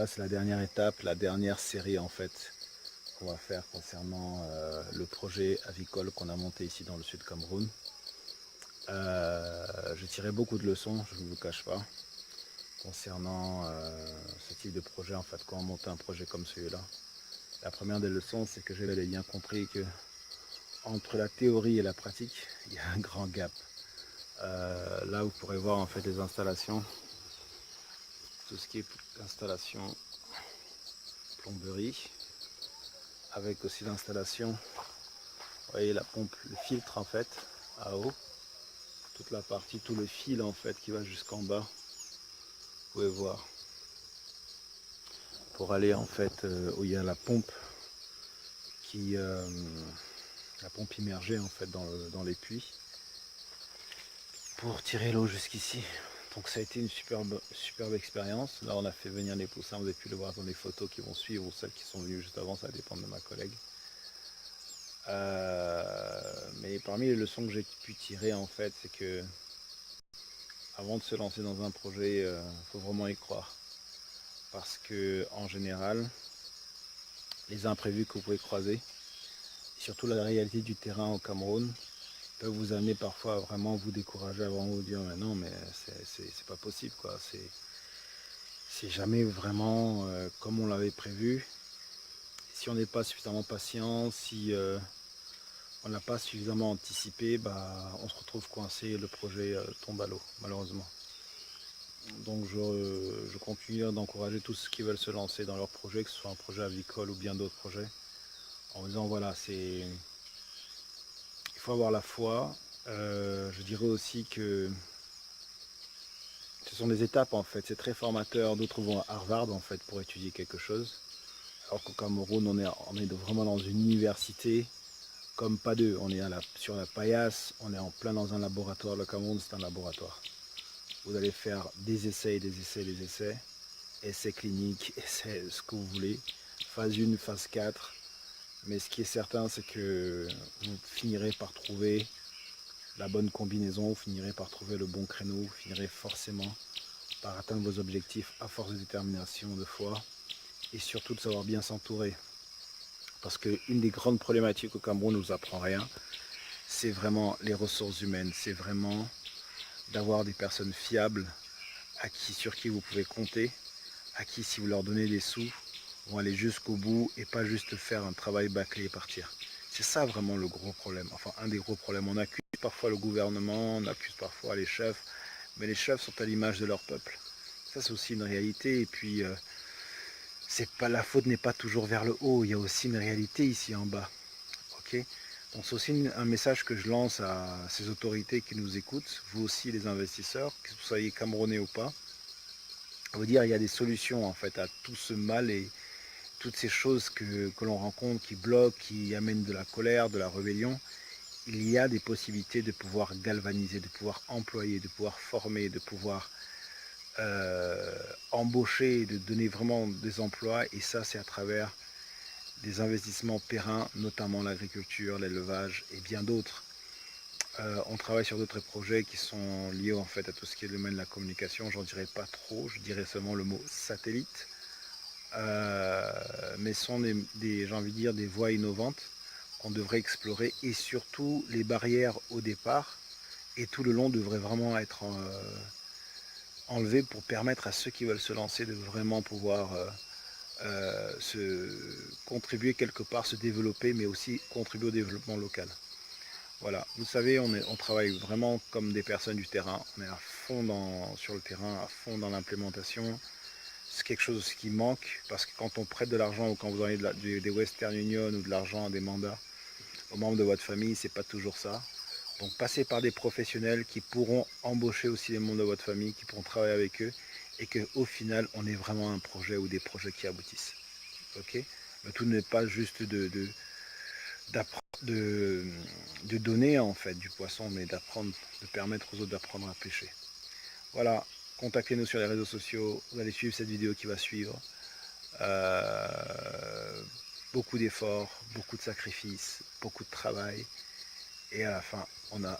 là, c'est la dernière étape, la dernière série en fait qu'on va faire concernant le projet avicole qu'on a monté ici dans le sud Cameroun. J'ai tiré beaucoup de leçons, je ne vous le cache pas, concernant ce type de projet en fait, quand on monte un projet comme celui-là. La première des leçons, c'est que j'ai bien compris que entre la théorie et la pratique, il y a un grand gap. Là, vous pourrez voir en fait les installations, tout ce qui est installation plomberie, avec aussi l'installation, vous voyez la pompe, le filtre en fait, à eau, toute la partie, tout le fil en fait qui va jusqu'en bas, vous pouvez voir, pour aller en fait où il y a la pompe qui, la pompe immergée en fait dans les puits, pour tirer l'eau jusqu'ici. Donc ça a été une superbe expérience. Là on a fait venir les poussins, vous avez pu le voir dans les photos qui vont suivre ou celles qui sont venues juste avant, ça va dépendre de ma collègue. Mais parmi les leçons que j'ai pu tirer en fait, c'est que avant de se lancer dans un projet, faut vraiment y croire. Parce que en général, les imprévus que vous pouvez croiser, surtout la réalité du terrain au Cameroun, peuvent vous amener parfois à vraiment vous décourager, à vraiment vous dire mais non mais c'est pas possible quoi, c'est jamais vraiment comme on l'avait prévu. Si on n'est pas suffisamment patient, si on n'a pas suffisamment anticipé, bah, on se retrouve coincé et le projet tombe à l'eau malheureusement. Donc je continue d'encourager tous ceux qui veulent se lancer dans leur projet, que ce soit un projet avicole ou bien d'autres projets, en disant voilà, il faut avoir la foi. Je dirais aussi que ce sont des étapes en fait, c'est très formateur. D'autres vont à Harvard en fait pour étudier quelque chose, alors qu'au Cameroun on est vraiment dans une université comme pas deux. On est sur la paillasse, on est en plein dans un laboratoire. Le Cameroun c'est un laboratoire. Vous allez faire des essais, des essais, des essais. Essais cliniques, essais ce que vous voulez, phase 1, phase 4. Mais ce qui est certain, c'est que vous finirez par trouver la bonne combinaison, vous finirez par trouver le bon créneau, vous finirez forcément par atteindre vos objectifs à force de détermination, de foi et surtout de savoir bien s'entourer. Parce qu'une des grandes problématiques au Cameroun, ne nous apprend rien, c'est vraiment les ressources humaines, c'est vraiment d'avoir des personnes fiables sur qui vous pouvez compter, à qui si vous leur donnez des sous, vont aller jusqu'au bout et pas juste faire un travail bâclé et partir. C'est ça vraiment le gros problème, enfin un des gros problèmes. On accuse parfois le gouvernement, on accuse parfois les chefs, mais les chefs sont à l'image de leur peuple. Ça c'est aussi une réalité et puis la faute n'est pas toujours vers le haut, il y a aussi une réalité ici en bas. Okay, donc c'est aussi un message que je lance à ces autorités qui nous écoutent, vous aussi les investisseurs, que vous soyez camerounais ou pas, à vous dire il y a des solutions en fait à tout ce mal et toutes ces choses que l'on rencontre qui bloquent, qui amènent de la colère, de la rébellion. Il y a des possibilités de pouvoir galvaniser, de pouvoir employer, de pouvoir former, de pouvoir embaucher, de donner vraiment des emplois. Et ça, c'est à travers des investissements pérennes, notamment l'agriculture, l'élevage et bien d'autres. On travaille sur d'autres projets qui sont liés en fait à tout ce qui est le domaine de la communication. J'en dirai pas trop, je dirais seulement le mot satellite. Mais ce sont j'ai envie de dire, des voies innovantes qu'on devrait explorer et surtout les barrières au départ et tout le long devraient vraiment être enlevées pour permettre à ceux qui veulent se lancer de vraiment pouvoir contribuer quelque part, se développer, mais aussi contribuer au développement local. Voilà, vous savez, on travaille vraiment comme des personnes du terrain, on est à fond sur le terrain, à fond dans l'implémentation. C'est quelque chose qui manque parce que quand on prête de l'argent ou quand vous avez des Western Union ou de l'argent à des mandats aux membres de votre famille, c'est pas toujours ça. Donc passez par des professionnels qui pourront embaucher aussi les membres de votre famille, qui pourront travailler avec eux et qu'au final on ait vraiment un projet ou des projets qui aboutissent. Ok, le tout n'est pas juste de donner en fait du poisson, mais d'apprendre, de permettre aux autres d'apprendre à pêcher. Voilà, contactez-nous sur les réseaux sociaux, vous allez suivre cette vidéo qui va suivre. Beaucoup d'efforts, beaucoup de sacrifices, beaucoup de travail. Et à la fin, on a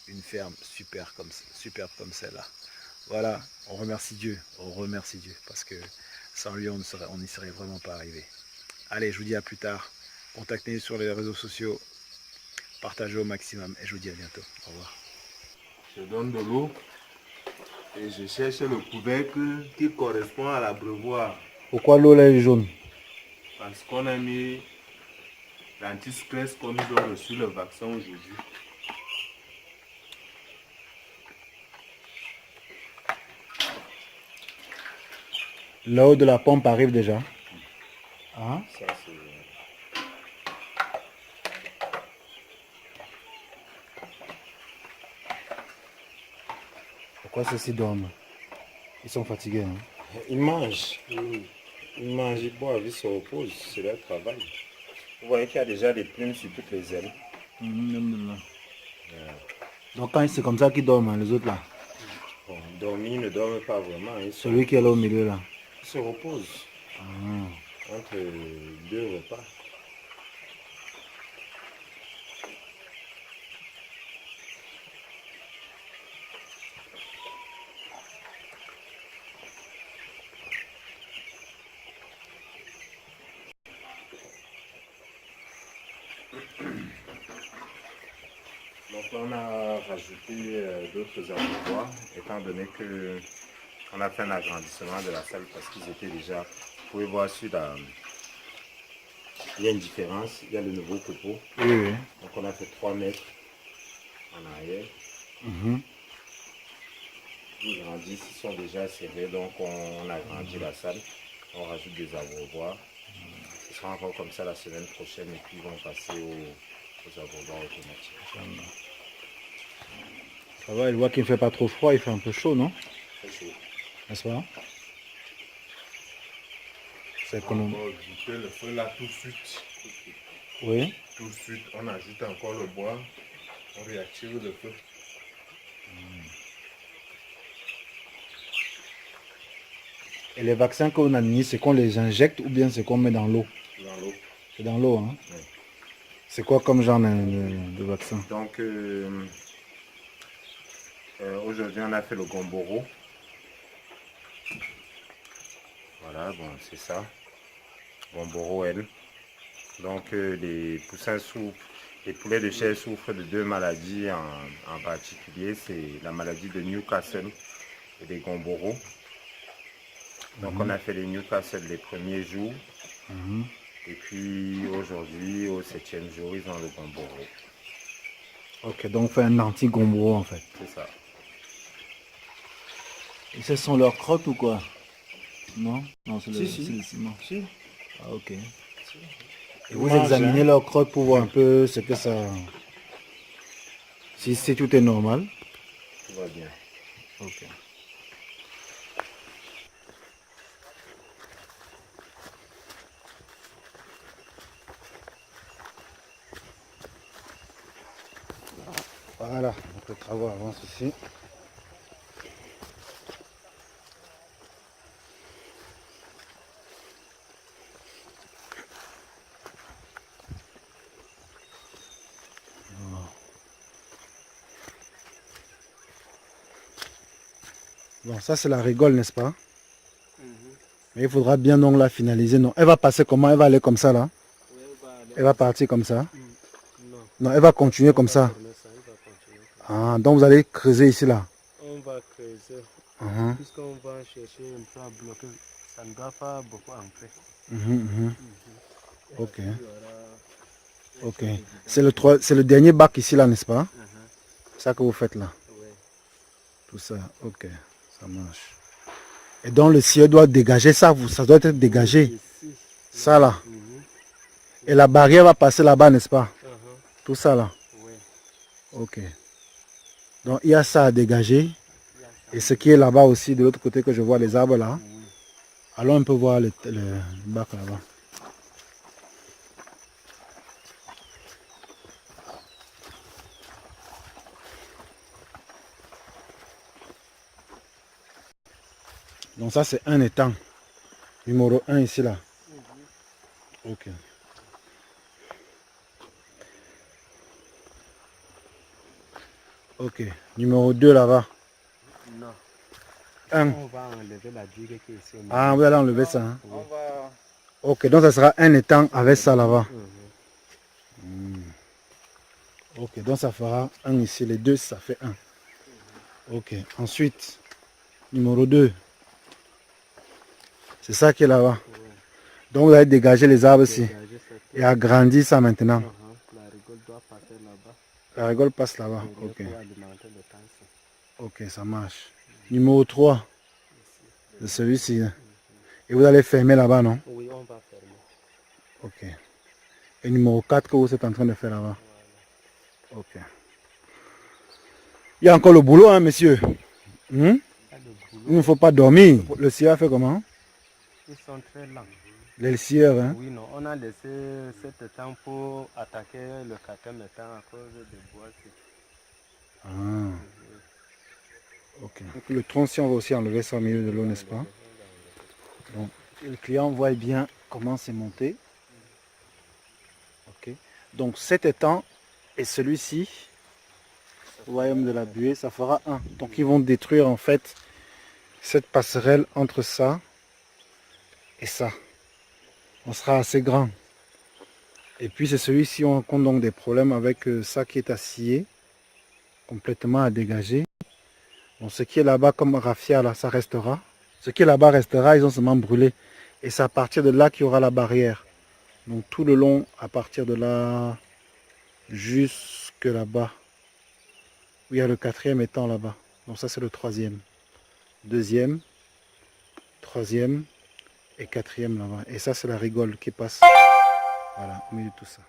une ferme superbe comme celle-là. Voilà, on remercie Dieu, parce que Sans lui, on n'y serait vraiment pas arrivé. Allez, je vous dis à plus tard. Contactez-nous sur les réseaux sociaux. Partagez au maximum. Et je vous dis à bientôt. Au revoir. Je donne de l'eau et je cherche le couvercle qui correspond à l'abreuvoir. Pourquoi l'eau là est jaune? Parce qu'on a mis l'anti-stress comme ils ont reçu le vaccin aujourd'hui. L'eau de la pompe arrive déjà. Hein? Ça, c'est... Pourquoi ceux-ci dorment? Ils sont fatigués. Hein? Ils mangent. Ils mangent, ils boivent, ils se reposent. C'est leur travail. Vous voyez qu'il y a déjà des plumes sur toutes les ailes. Donc quand c'est comme ça qu'ils dorment, hein, les autres là. Bon, dormir, ils ne dorment pas vraiment. Celui qui est là au milieu là. Ils se reposent entre deux repas. Donc là, on a rajouté d'autres abreuvoirs, étant donné que on a fait un agrandissement de la salle parce qu'ils étaient déjà, vous pouvez voir sur la, il y a une différence, il y a le nouveau copeau. Oui. Donc on a fait 3 mètres en arrière. Ils grandissent, ils sont déjà serrés, donc on agrandit la salle, on rajoute des abreuvoirs. Ce sera encore comme ça la semaine prochaine et puis ils vont passer aux abreuvoirs automatiques. Ça va, il voit qu'il ne fait pas trop froid, il fait un peu chaud, non? Très chaud. N'est-ce pas? C'est On va ajouter le feu là tout de suite. Oui. Tout de suite, on ajoute encore le bois, on réactive le feu. Et les vaccins qu'on administre, c'est qu'on les injecte ou bien c'est qu'on met dans l'eau? Dans l'eau. C'est dans l'eau, hein? Oui. C'est quoi comme genre de vaccin? Donc, aujourd'hui, on a fait le gomboro. Voilà, bon, c'est ça. Gomboro L. Donc, les poussins souffrent, les poulets de chair souffrent de 2 maladies en particulier. C'est la maladie de Newcastle et les gomboros. Donc, on a fait les Newcastle les premiers jours. Et puis, aujourd'hui, au 7e jour, ils ont le gomboro. Ok, donc on fait un anti-gomboro en fait. C'est ça. Et ce sont leurs crottes ou quoi? Non? Non, c'est le Si. ciment. Si. Ah, ok. Et Ils vous mangent, examinez hein. leurs crottes pour voir un peu ce que ça... Si tout est normal. Tout va bien. Ok. Voilà, donc les travaux avancent ici. Bon, ça c'est la rigole, n'est-ce pas? Mais il faudra bien donc la finaliser. Non, elle va passer comment? Elle va aller comme ça là? Elle va partir comme ça? Non, elle va continuer comme ça. Ah, donc vous allez creuser ici là. On va creuser. Puisqu'on va chercher un peu à bloquer, ça ne doit pas beaucoup entrer. Ok. Ok. C'est le dernier bac ici là, n'est-ce pas? C'est ça que vous faites là. Tout ça, ok. Ça marche. Et donc le ciel doit dégager ça, ça doit être dégagé. Ça là. Et la barrière va passer là-bas, n'est-ce pas? Tout ça là. Ok. Donc il y a ça à dégager. Et ce qui est là-bas aussi, de l'autre côté que je vois les arbres là. Allons un peu voir le bac là-bas. Donc ça c'est un étang. Numéro 1 ici là. Ok. Ok. Numéro 2 là-bas. Non. 1. On va enlever la digue qui est ici au milieu. Ah, vous allez enlever ça. Hein? On va... Ok, donc ça sera un étang avec ça là-bas. Ok, donc ça fera un ici. Les deux, ça fait 1. Ok, ensuite, numéro 2. C'est ça qui est là-bas. Donc vous allez dégager les arbres ici. Dégager cette- Et agrandir ça maintenant. La rigole doit passer là-bas. La rigole passe là-bas. Et Ok. pour alimenter le temps ici. Ok, ça marche. Numéro 3. C'est celui-ci. Hein. Et vous allez fermer là-bas, non? Oui, on va fermer. Ok. Et numéro 4 que vous êtes en train de faire là-bas. Ok. Il y a encore le boulot, hein, monsieur. Ah, le Il boulot, ne faut pas dormir. Le scieur fait comment? ils sont très lents. Les scieurs, hein? Oui, non, on a laissé cet temps pour attaquer le quatrième étang à cause des bois. Ah. Ok. Donc, le tronc, si on va aussi enlever ça au milieu de l'eau, n'est-ce pas? Donc, le client voit bien comment c'est monté. Ok. Donc cet étang et celui-ci, royaume de la buée, ça fera 1. Donc ils vont détruire en fait cette passerelle entre ça et ça. On sera assez grand. Et puis c'est celui-ci, on rencontre donc des problèmes avec ça qui est à scier, complètement à dégager. Bon, ce qui est là-bas comme raffia, là, ça restera. Ce qui est là-bas restera, ils ont seulement brûlé. Et c'est à partir de là qu'il y aura la barrière. Donc tout le long, à partir de là, jusque là-bas. Il y a le quatrième étang là-bas. Donc ça c'est le troisième. Deuxième, troisième et quatrième là-bas. Et ça c'est la rigole qui passe. Voilà, au milieu de tout ça.